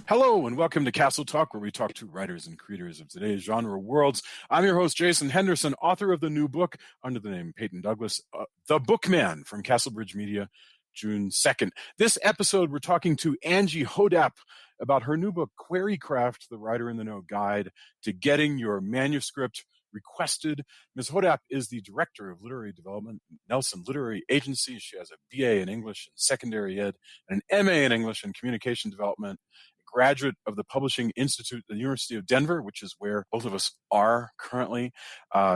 Hello and welcome to Castle Talk, where we talk to writers and creators of today's genre worlds. I'm your host, Jason Henderson, author of the new book under the name Peyton Douglas, The Bookman from Castlebridge Media, June 2nd. This episode, we're talking to Angie Hodapp about her new book, Querycraft, the Writer in the Know Guide to Getting Your Manuscript Requested. Ms. Hodapp is the Director of Literary Development at Nelson Literary Agency. She has a BA in English and Secondary Ed and an MA in English and Communication Development. Graduate of the Publishing Institute at the University of Denver, which is where both of us are currently.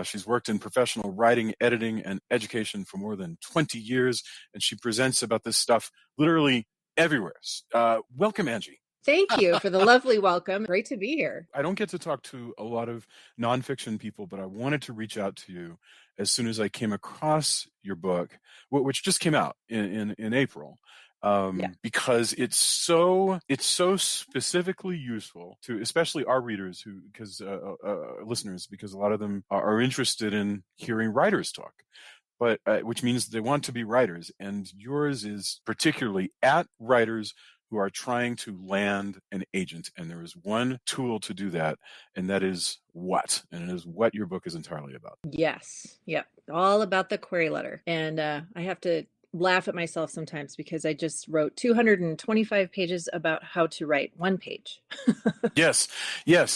She's worked in professional writing, editing, and education for more than 20 years, and she presents about this stuff literally everywhere. Welcome, Angie. Thank you for the lovely welcome. Great to be here. I don't get to talk to a lot of nonfiction people, but I wanted to reach out to you as soon as I came across your book, which just came out in April. Because it's so specifically useful to especially our readers listeners, because a lot of them are interested in hearing writers talk, but which means they want to be writers, and yours is particularly at writers who are trying to land an agent. And there is one tool to do that, and that is what? And it is what your book is entirely about. Yes. Yep. All about the query letter. And I have to laugh at myself sometimes because I just wrote 225 pages about how to write one page. Yes. The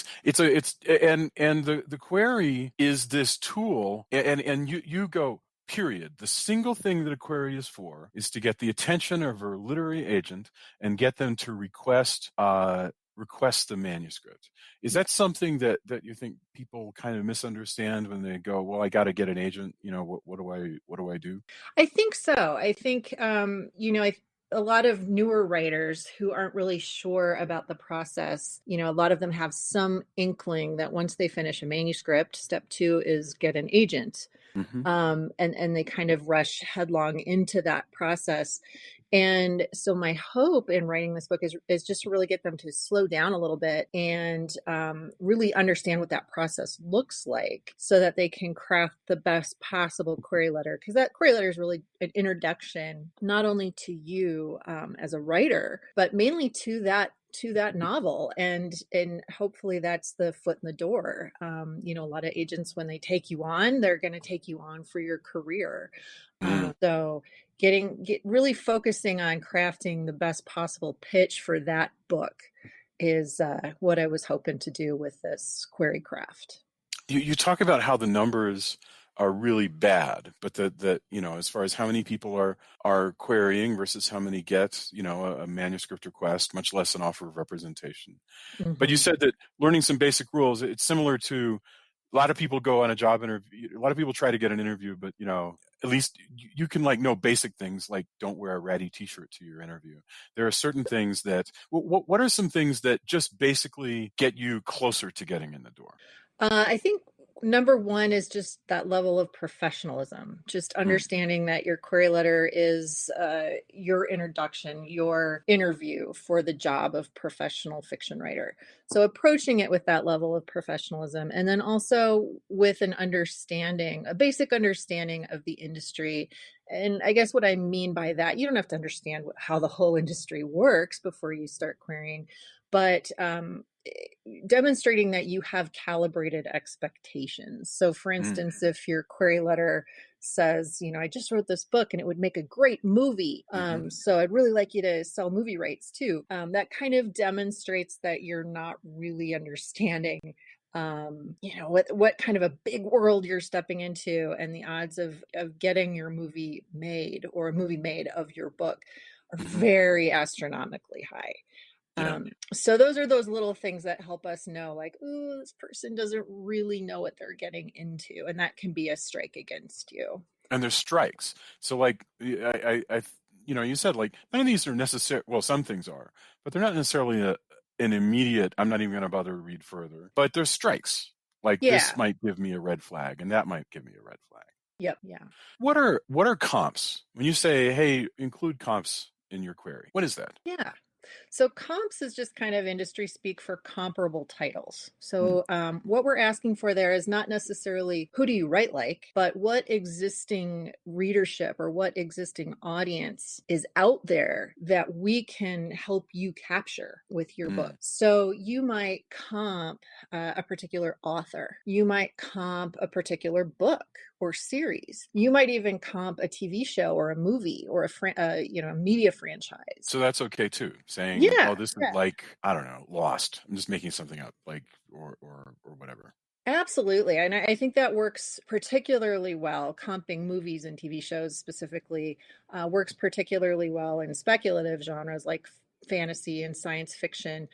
query is this tool, and you go, period. The single thing that a query is for is to get the attention of a literary agent and get them to request the manuscript. Is that something that you think people kind of misunderstand when they go, well, I got to get an agent, what do I do? I think so. I think, a lot of newer writers who aren't really sure about the process, a lot of them have some inkling that once they finish a manuscript, step 2 is get an agent. Mm-hmm. And they kind of rush headlong into that process. And so my hope in writing this book is just to really get them to slow down a little bit and really understand what that process looks like so that they can craft the best possible query letter. Because that query letter is really an introduction, not only to you as a writer, but mainly to that novel, and hopefully that's the foot in the door. A lot of agents, when they take you on, they're going to take you on for your career. So really focusing on crafting the best possible pitch for that book is what I was hoping to do with this Querycraft. You talk about how the numbers are really bad, but that as far as how many people are querying versus how many get a manuscript request, much less an offer of representation. Mm-hmm. But you said that learning some basic rules, it's similar to a lot of people go on a job interview. A lot of people try to get an interview, but at least you can know basic things like don't wear a ratty T-shirt to your interview. There are certain things that. What are some things that just basically get you closer to getting in the door? I think number one is just that level of professionalism, just understanding that your query letter is your introduction, your interview for the job of professional fiction writer. So approaching it with that level of professionalism, and then also with a basic understanding of the industry. And I guess what I mean by that, you don't have to understand how the whole industry works before you start querying, but demonstrating that you have calibrated expectations. So for instance, if your query letter says, I just wrote this book and it would make a great movie. So I'd really like you to sell movie rights too. That kind of demonstrates that you're not really understanding what kind of a big world you're stepping into, and the odds of getting your movie made or a movie made of your book are very astronomically high. So those are those little things that help us know, ooh, this person doesn't really know what they're getting into, and that can be a strike against you. And there's strikes. So I you said none of these are necessary. Well, some things are, but they're not necessarily an immediate. I'm not even going to bother to read further. But there's strikes. This might give me a red flag, and that might give me a red flag. Yep. Yeah. What are comps? When you say, hey, include comps in your query, what is that? Yeah. So comps is just kind of industry speak for comparable titles. Mm, So what we're asking for there is not necessarily who do you write like, but what existing readership or what existing audience is out there that we can help you capture with your book. mm, So you might comp a particular author. You might comp a particular book or series. You might even comp a TV show or a movie or a media franchise. so that's okay too. Saying, Yeah, oh, this is yeah, like, I don't know, Lost. I'm just making something up, like, or whatever. absolutely. And I think that works particularly well. Comping movies and TV shows specifically works particularly well in speculative genres like fantasy and science fiction,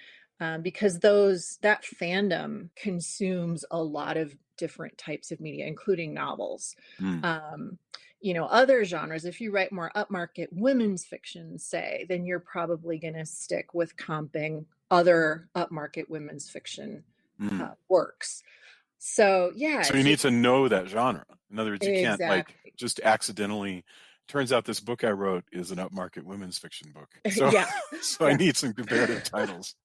because that fandom consumes a lot of different types of media, including novels. Mm, Um, other genres, if you write more upmarket women's fiction, say, then you're probably going to stick with comping other upmarket women's fiction mm. works. So yeah, So it's you need just to know that genre. In other words, you can't like exactly. just accidentally. Turns out this book I wrote is an upmarket women's fiction book. So, Yeah, so I yeah. need some comparative titles.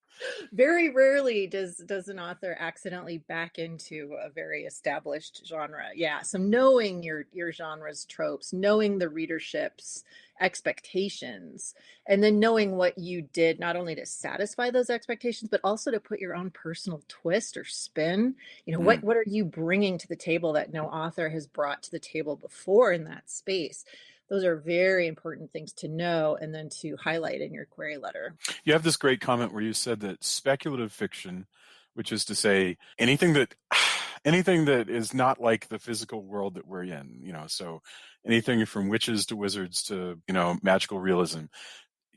Very rarely does an author accidentally back into a very established genre. Yeah, so knowing your genre's tropes, knowing the readership's expectations, and then knowing what you did not only to satisfy those expectations, but also to put your own personal twist or spin. What Mm. what are you bringing to the table that no author has brought to the table before in that space? Those are very important things to know and then to highlight in your query letter. You have this great comment where you said that speculative fiction, which is to say anything that anything that is not like the physical world that we're in, so anything from witches to wizards to, magical realism.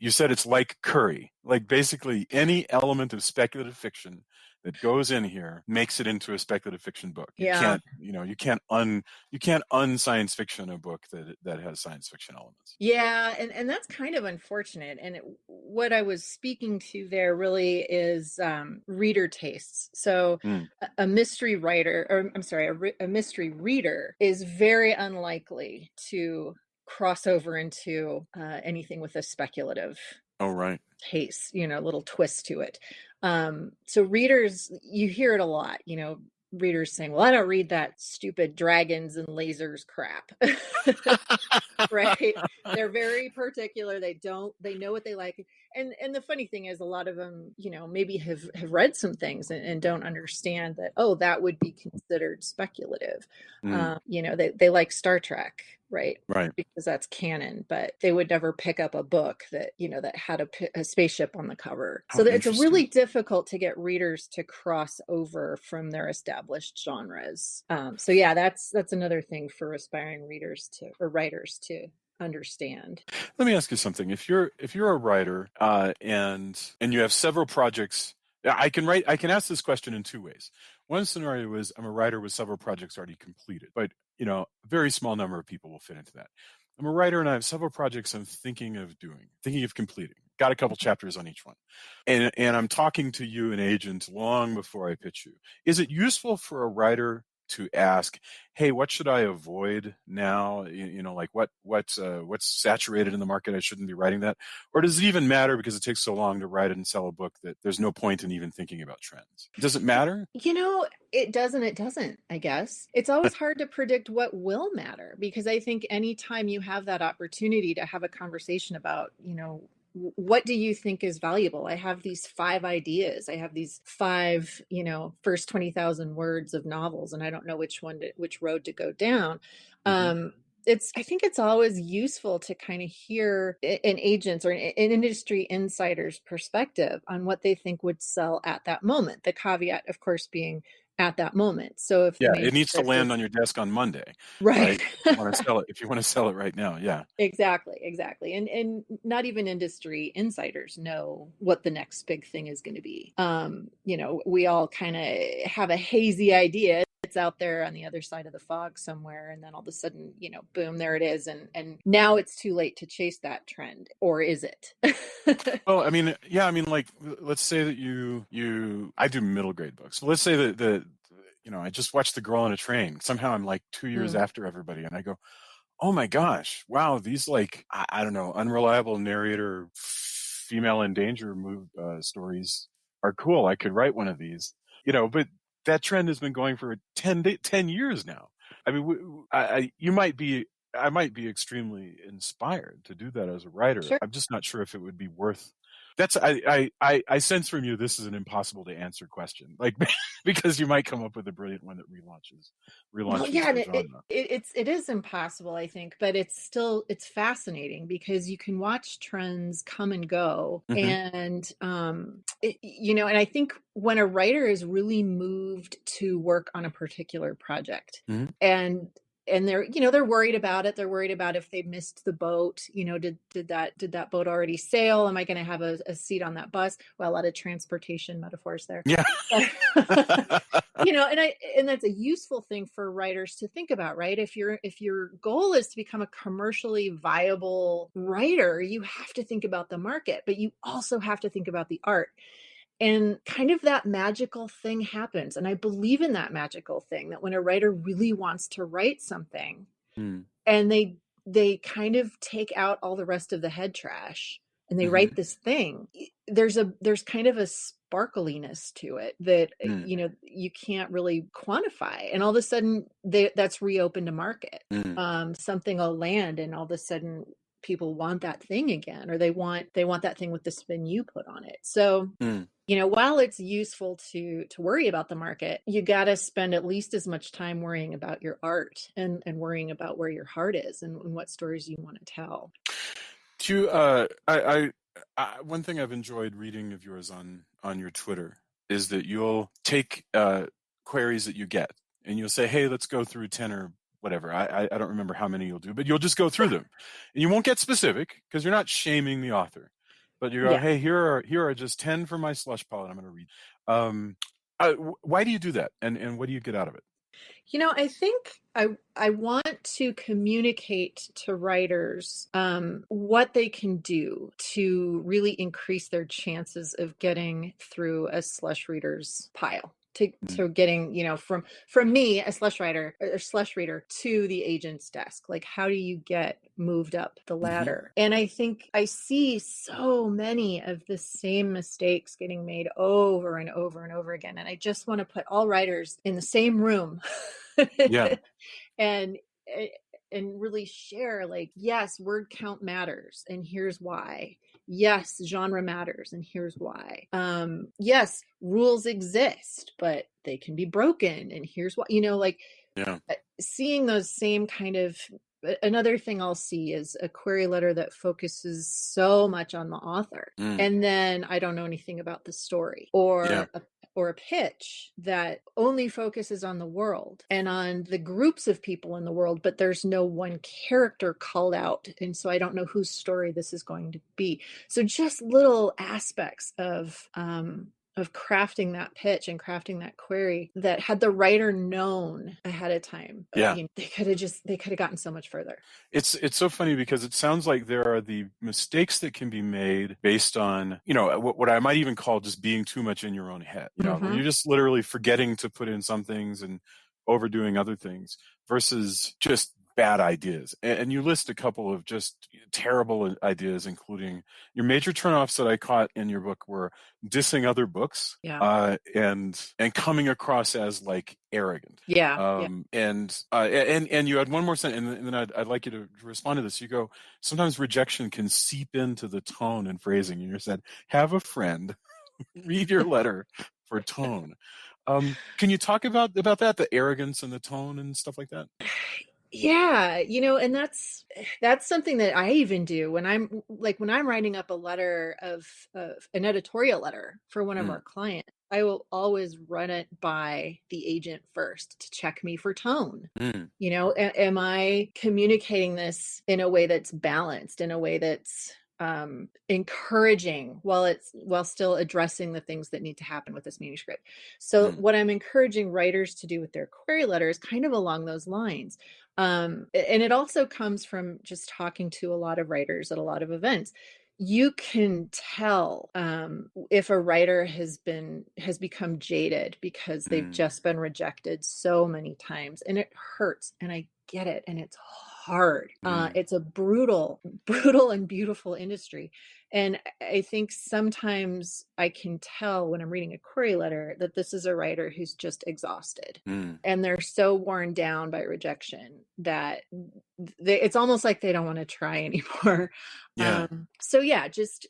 You said it's like curry. Like basically any element of speculative fiction that goes in here makes it into a speculative fiction book. You Yeah. can't, you can't science fiction a book that has science fiction elements. Yeah, and that's kind of unfortunate. And what I was speaking to there really is reader tastes. So Mm, a mystery writer, or I'm sorry, a mystery reader is very unlikely to cross over into anything with a speculative oh, right. taste, little twist to it. So readers, you hear it a lot, readers saying, well, I don't read that stupid dragons and lasers crap. Right? They're very particular. They know what they like. And the funny thing is a lot of them, maybe have read some things and don't understand that, oh, that would be considered speculative. Mm, They like Star Trek, right? right. Because that's canon, but they would never pick up a book that had a spaceship on the cover. How So that it's interesting. really difficult to get readers to cross over from their established genres. So yeah, that's another thing for aspiring readers or writers to understand. Let me ask you something. If you're a writer and you have several projects, I can ask this question in two ways. One scenario is I'm a writer with several projects already completed, but a very small number of people will fit into that. I'm a writer and I have several projects I'm thinking of completing. Got a couple chapters on each one. And I'm talking to you, an agent, long before I pitch you. Is it useful for a writer to ask, hey, what should I avoid now? Like what's saturated in the market? I shouldn't be writing that. Or does it even matter because it takes so long to write and sell a book that there's no point in even thinking about trends? Does it matter? It doesn't, I guess. It's always hard to predict what will matter because I think anytime you have that opportunity to have a conversation about, what do you think is valuable? I have these 5 ideas. I have these 5, first 20,000 words of novels, and I don't know which road to go down. Mm-hmm. Um, I think it's always useful to kind of hear an agent's or an industry insider's perspective on what they think would sell at that moment. The caveat, of course, being at that moment. So if the Yeah, it needs to manuscript land is on your desk on Monday, right. right? If you want to sell it right now, yeah. Exactly. And not even industry insiders know what the next big thing is going to be. We all kind of have a hazy idea. It's out there on the other side of the fog somewhere, and then all of a sudden, boom, there it is, and now it's too late to chase that trend, or is it? Well, I mean, yeah, I mean, like, let's say that I do middle grade books. So let's say that I just watched The Girl on a Train. Somehow I'm like 2 years Mm. after everybody, and I go, oh my gosh, wow, these like I don't know, unreliable narrator female in danger stories are cool. I could write one of these, but that trend has been going for 10 years now. I mean, I might be extremely inspired to do that as a writer. Sure. I'm just not sure if it would be worth. I sense from you this is an impossible to answer question, like because you might come up with a brilliant one that relaunches Well, yeah, the and genre. it is impossible, I think, but it's fascinating because you can watch trends come and go, Mm-hmm. and and I think when a writer is really moved to work on a particular project, Mm-hmm. and they're worried about it. They're worried about if they missed the boat. Did that boat already sail? Am I going to have a seat on that bus? Well, a lot of transportation metaphors there. Yeah. And that's a useful thing for writers to think about, right? If your goal is to become a commercially viable writer, you have to think about the market, but you also have to think about the art. And kind of that magical thing happens. And I believe in that magical thing, that when a writer really wants to write something Mm. and they kind of take out all the rest of the head trash and they Mm-hmm. write this thing, there's kind of a sparkliness to it that you can't really quantify, and all of a sudden that's reopened a market. Something will land and all of a sudden people want that thing again, or they want that thing with the spin you put on it. So while it's useful to worry about the market, you got to spend at least as much time worrying about your art and worrying about where your heart is and what stories you want to tell. One thing I've enjoyed reading of yours on your Twitter is that you'll take queries that you get and you'll say, hey, let's go through 10 or whatever. I don't remember how many you'll do, but you'll just go through them. And you won't get specific because you're not shaming the author. But you go, Yeah. hey, here are just 10 from my slush pile I'm going to read. Why do you do that? And what do you get out of it? I think I want to communicate to writers what they can do to really increase their chances of getting through a slush reader's pile. To getting, from me, a slush writer or slush reader, to the agent's desk. Like, how do you get moved up the ladder? And I think I see so many of the same mistakes getting made over and over and over again. And I just want to put all writers in the same room. Yeah. and really share, like, yes, word count matters and here's why. Yes, genre matters and here's why. Yes, rules exist, but they can be broken and here's why. Seeing those same kind of. Another thing I'll see is a query letter that focuses so much on the author, and then I don't know anything about the story, or a pitch that only focuses on the world and on the groups of people in the world, but there's no one character called out. And so I don't know whose story this is going to be. So just little aspects of crafting that pitch and crafting that query that, had the writer known ahead of time, they could have gotten so much further. It's so funny because it sounds like there are the mistakes that can be made based on, what I might even call just being too much in your own head, where you're just literally forgetting to put in some things and overdoing other things, versus just bad ideas. And you list a couple of just terrible ideas, including your major turnoffs that I caught in your book were dissing other books, and coming across as like arrogant. And you had one more sentence, and then I'd like you to respond to this. You go, sometimes rejection can seep into the tone and phrasing. And you said, have a friend read your letter for tone. Can you talk about that, the arrogance and the tone and stuff like that? Yeah, and that's something that I even do when I'm writing up a letter of an editorial letter for one of our clients. I will always run it by the agent first to check me for tone. Am I communicating this in a way that's balanced, in a way that's encouraging, while still addressing the things that need to happen with this manuscript? So what I'm encouraging writers to do with their query letter is kind of along those lines. And it also comes from just talking to a lot of writers at a lot of events. You can tell if a writer has become jaded because they've just been rejected so many times, and it hurts, and I get it, and it's hard. It's a brutal and beautiful industry. And I think sometimes I can tell when I'm reading a query letter that this is a writer who's just exhausted. And they're so worn down by rejection that it's almost like they don't want to try anymore. Yeah. So yeah, just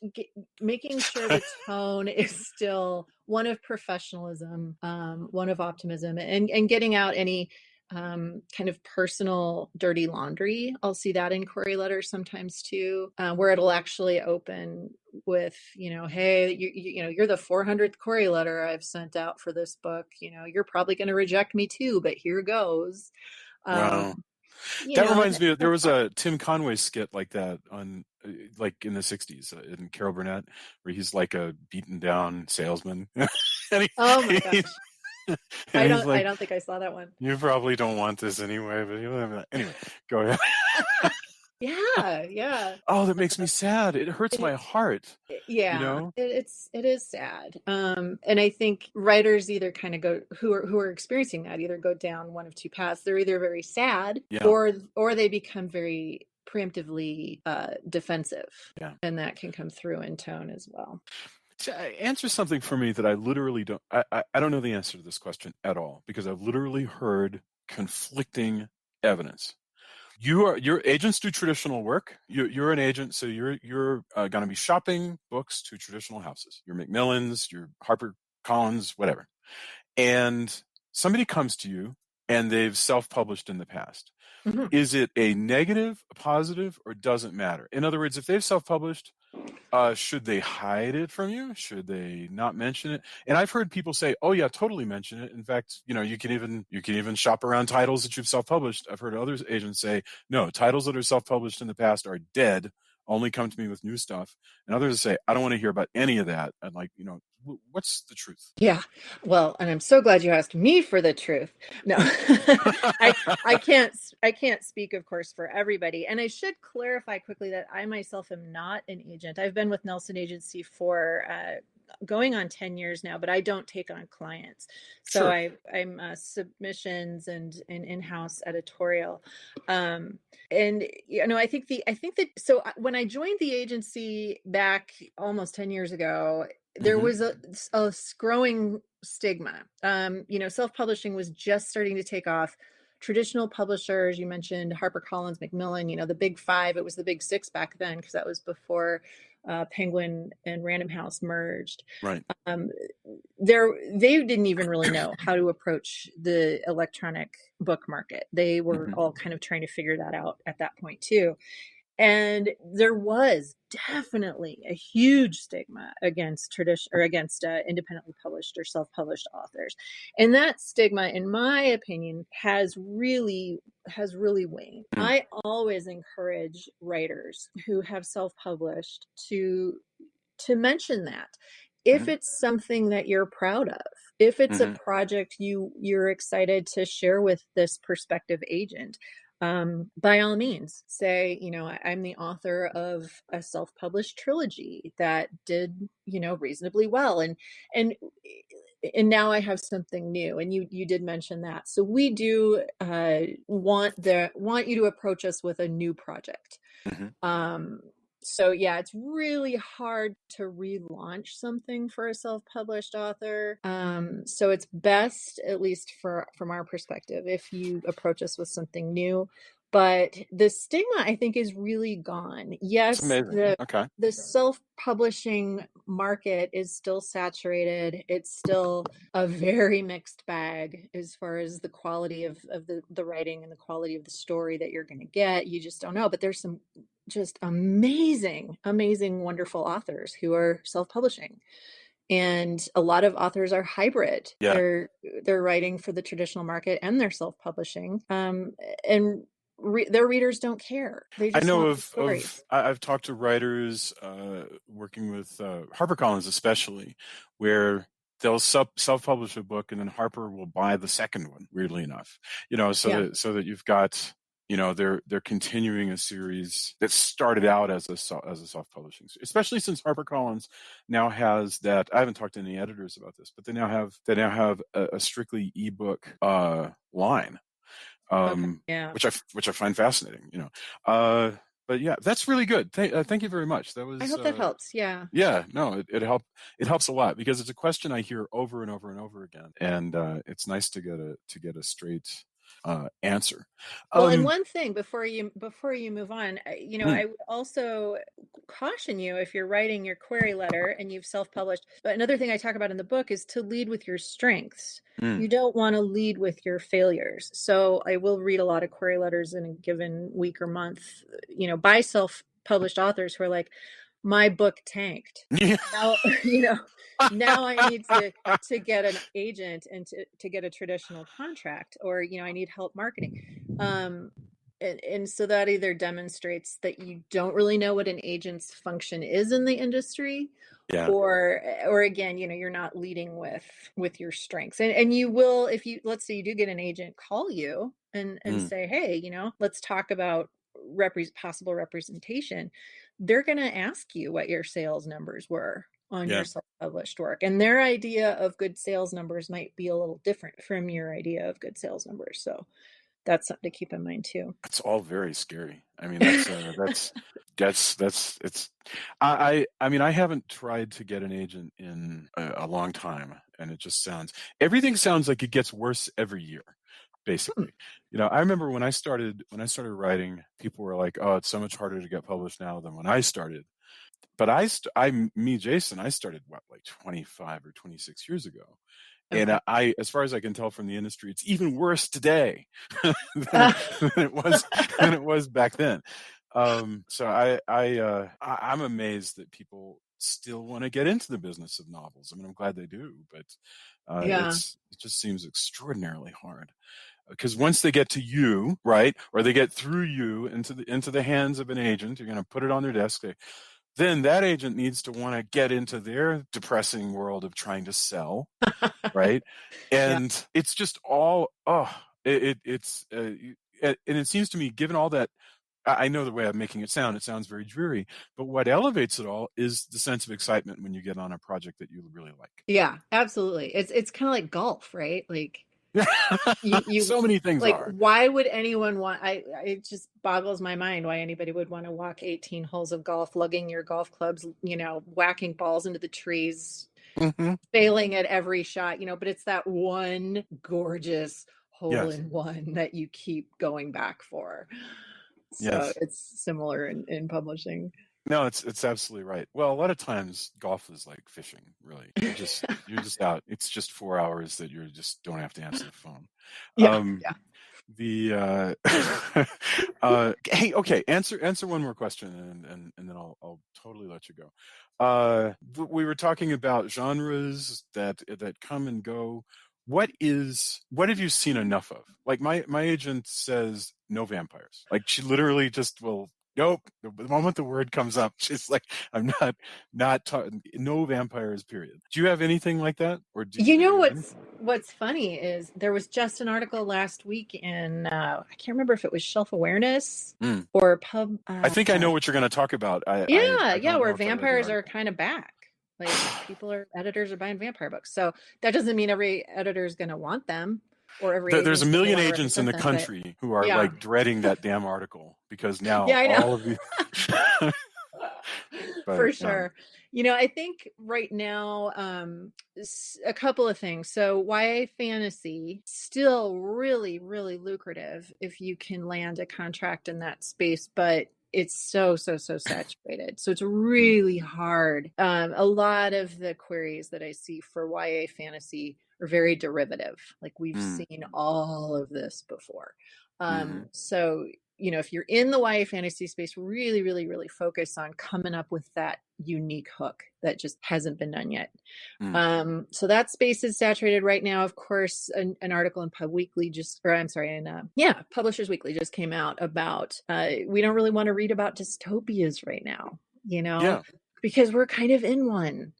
making sure the tone is still one of professionalism, one of optimism, and getting out any kind of personal dirty laundry. I'll see that in query letters sometimes too, where it'll actually open with, hey, you're the 400th query letter I've sent out for this book. You're probably going to reject me too, but here goes. Wow. That reminds me, there was a Tim Conway skit like that on, like in the 60s in Carol Burnett, where he's like a beaten down salesman. Oh my gosh. I Like, don't think I saw that one. You probably don't want this anyway, but anyway, go ahead. Yeah. Oh, that makes me sad. It hurts my heart. Yeah, it is sad. And I think writers either kind of go who are experiencing that either go down one of two paths. They're either very sad, or they become very preemptively defensive. Yeah, and that can come through in tone as well. Answer something for me that I literally don't. I don't know the answer to this question at all, because I've literally heard conflicting evidence. Your agents do traditional work. You're an agent, so you're going to be shopping books to traditional houses. Your Macmillans, your HarperCollins, whatever. And somebody comes to you and they've self-published in the past. Mm-hmm. Is it a negative, a positive, or doesn't matter? In other words, if they've self-published, should they hide it from you? Should they not mention it? And I've heard people say, "Oh yeah, totally mention it." In fact, you can even shop around titles that you've self-published. I've heard other agents say, "No, titles that are self-published in the past are dead. Only come to me with new stuff." And others say, "I don't want to hear about any of that." And what's the truth? Yeah, well, and I'm so glad you asked me for the truth. No, I can't speak, of course, for everybody. And I should clarify quickly that I myself am not an agent. I've been with Nelson Agency for going on 10 years now, but I don't take on clients. So Sure. I'm submissions and in-house editorial. And I think that so when I joined the agency back almost 10 years ago, there was a growing stigma. Self-publishing was just starting to take off. Traditional publishers, you mentioned HarperCollins, Macmillan, the big five. It was the big six back then, because that was before Penguin and Random House merged. Right. They didn't even really know how to approach the electronic book market. They were all kind of trying to figure that out at that point too. And there was definitely a huge stigma against independently published or self-published authors. And that stigma, in my opinion, has really waned. I always encourage writers who have self-published to mention that. If it's something that you're proud of, if it's a project you're excited to share with this prospective agent, by all means say, I'm the author of a self-published trilogy that did, reasonably well. And now I have something new. And you did mention that. So we do want you to approach us with a new project. So yeah, it's really hard to relaunch something for a self-published author. So it's best, at least from our perspective, if you approach us with something new. But the stigma, I think, is really gone. Yes, the self-publishing market is still saturated. It's still a very mixed bag as far as the quality of the writing and the quality of the story that you're going to get. You just don't know. But there's some just amazing, wonderful authors who are self-publishing. And a lot of authors are hybrid. Yeah. They're writing for the traditional market and they're self-publishing. And their readers don't care. They just want the stories. I've talked to writers working with HarperCollins especially, where they'll self-publish a book and then Harper will buy the second one, weirdly enough, so that you've got, they're continuing a series that started out as a self-publishing, especially since HarperCollins now has that. I haven't talked to any editors about this, but they now have a strictly ebook line. Okay. Yeah. which I find fascinating. But yeah, that's really good. Thank you very much. That I was hope that helps. Yeah. yeah, no, it helps a lot because it's a question I hear over and over and over again, and it's nice to get a straight answer. Well, and Um, one thing before you move on, mm, I would also caution you if you're writing your query letter and you've self-published. But another thing I talk about in the book is to lead with your strengths. mm. You don't want to lead with your failures. So I will read a lot of query letters in a given week or month, by self-published authors who are like, my book tanked. Yeah. Now, now I need to get an agent and to get a traditional contract, or I need help marketing. And so that either demonstrates that you don't really know what an agent's function is in the industry, Yeah. or again, you're not leading with your strengths. And you will, if you, let's say you do get an agent call you and Mm, say, hey, let's talk about possible representation. They're going to ask you what your sales numbers were on your yeah. self-published work, and their idea of good sales numbers might be a little different from your idea of good sales numbers. So that's something to keep in mind too. It's all very scary. I mean, that's it's. I mean, I haven't tried to get an agent in a long time, and everything sounds like it gets worse every year. Hmm. Basically, I remember when I started writing, people were like, "Oh, it's so much harder to get published now than when I started." But Jason, I started like 25 or 26 years ago. And Okay. as far as I can tell from the industry, it's even worse today than, Uh, than it was back then. So I'm amazed that people still want to get into the business of novels. I mean, I'm glad they do, but yeah. it just seems extraordinarily hard because once they get to you, right, or they get through you into the hands of an agent, you're going to put it on their desk. Then that agent needs to want to get into their depressing world of trying to sell, right? Yeah. And it's just all it's and it seems to me, given all that, I know the way I'm making it sounds very dreary, but what elevates it all is the sense of excitement when you get on a project that you really like. Yeah, absolutely. It's kind of like golf, right? Like you So many things like, are. why would anyone want, it just boggles my mind why anybody would want to walk 18 holes of golf, lugging your golf clubs, whacking balls into the trees, Hmm. failing at every shot, but it's that one gorgeous hole Yes. in one that you keep going back for. So Yes. it's similar in publishing. No, it's absolutely right. Well, a lot of times golf is like fishing, really. You're just out. It's just 4 hours that you just don't have to answer the phone. Yeah. Um, Yeah. the hey, okay, answer one more question, and then I'll totally let you go. We were talking about genres that come and go. What have you seen enough of? Like my agent says no vampires. Like she literally just will. Nope. The moment the word comes up, she's like, "I'm not talking. No vampires. Period." Do you have anything like that, or You do know you have what's anything? what's funny is there was just an article last week in I can't remember if it was Shelf Awareness Mm. or Pub. I think I know what you're going to talk about. Yeah, I yeah, don't know where if I read the vampires are article. kind of back. Like editors are buying vampire books. So that doesn't mean every editor is going to want them, or every There's a agent's going to million want to agents in represent the them. But country who are yeah, like dreading that damn article because now yeah, I know. all of these. But For sure. I think right now, a couple of things. So YA fantasy still really, really lucrative if you can land a contract in that space, but it's so, so, so saturated. So it's Mm, really hard. A lot of the queries that I see for YA fantasy are very derivative. Like we've mm, seen all of this before. mm-hmm, So if you're in the YA fantasy space, really, really, really focus on coming up with that unique hook that just hasn't been done yet. mm, So that space is saturated right now. Of course, an article in Pub Weekly Publishers Weekly just came out about we don't really want to read about dystopias right now, yeah. because we're kind of in one.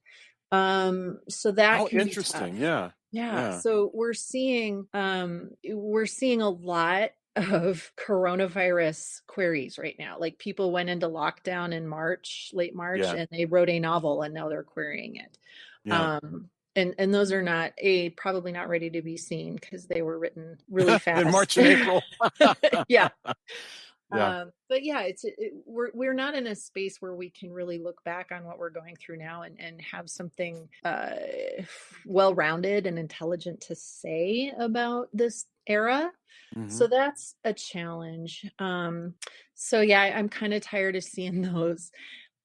So that Oh, can be tough. interesting. Yeah. Yeah. Yeah. So we're seeing a lot of coronavirus queries right now. Like people went into lockdown in late March, Yeah. and they wrote a novel and now they're querying it. Yeah. Um, And those are probably not ready to be seen because they were written really fast. In March and April. Yeah. Yeah. But yeah, we're not in a space where we can really look back on what we're going through now and have something well-rounded and intelligent to say about this era. Mm-hmm. So that's a challenge. So yeah, I'm kind of tired of seeing those.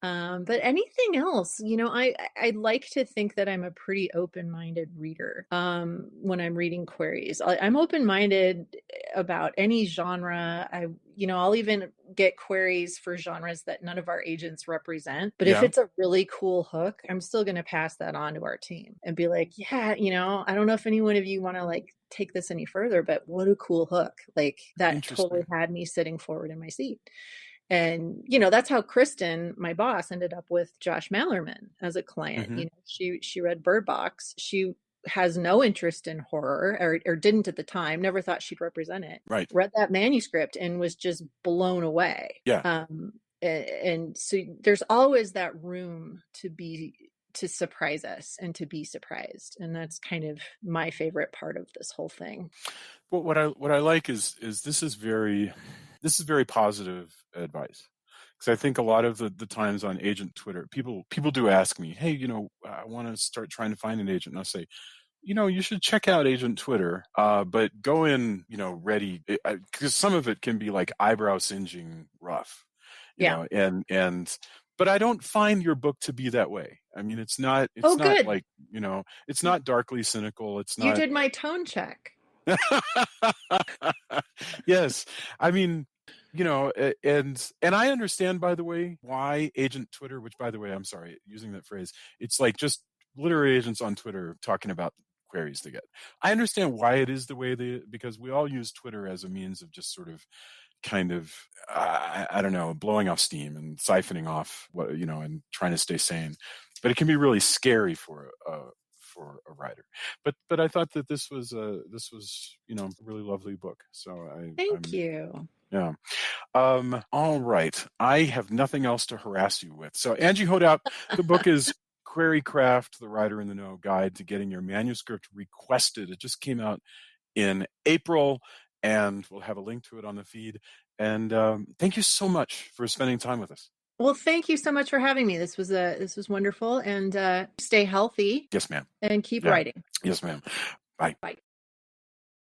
But anything else, I like to think that I'm a pretty open-minded reader when I'm reading queries. I'm open-minded about any genre. I'll even get queries for genres that none of our agents represent. But if it's a really cool hook, I'm still going to pass that on to our team and be like, yeah, I don't know if any one of you want to like take this any further, but what a cool hook. Like that totally had me sitting forward in my seat. And, that's how Kristen, my boss, ended up with Josh Mallerman as a client. Mm-hmm. She read Bird Box. She has no interest in horror or didn't at the time, never thought she'd represent it. Right. Read that manuscript and was just blown away. Yeah. And so there's always that room to surprise us and to be surprised. And that's kind of my favorite part of this whole thing. Well, what I like is this is very positive advice, because I think a lot of the times on agent Twitter, people do ask me, hey, I want to start trying to find an agent, and I'll say, you should check out agent Twitter, but go in, ready, because some of it can be like eyebrow singeing rough, but I don't find your book to be that way. I mean, it's not good. like, it's not darkly cynical. It's not. You did my tone check. Yes. I mean, and I understand, by the way, why agent Twitter, which, by the way, I'm sorry, using that phrase, it's like just literary agents on Twitter talking about queries they get. I understand why it is the way because we all use Twitter as a means of just sort of kind of, I don't know, blowing off steam and siphoning off what, and trying to stay sane. But it can be really scary for a writer. But I thought that this was a really lovely book. So Thank you. Yeah. All right. I have nothing else to harass you with. So Angie Hodapp, the book is Querycraft, the Writer in the Know Guide to Getting Your Manuscript Requested. It just came out in April, and we'll have a link to it on the feed. And thank you so much for spending time with us. Well, thank you so much for having me. This was wonderful, and stay healthy. Yes, ma'am. And keep writing. Yes, ma'am. Bye. Bye.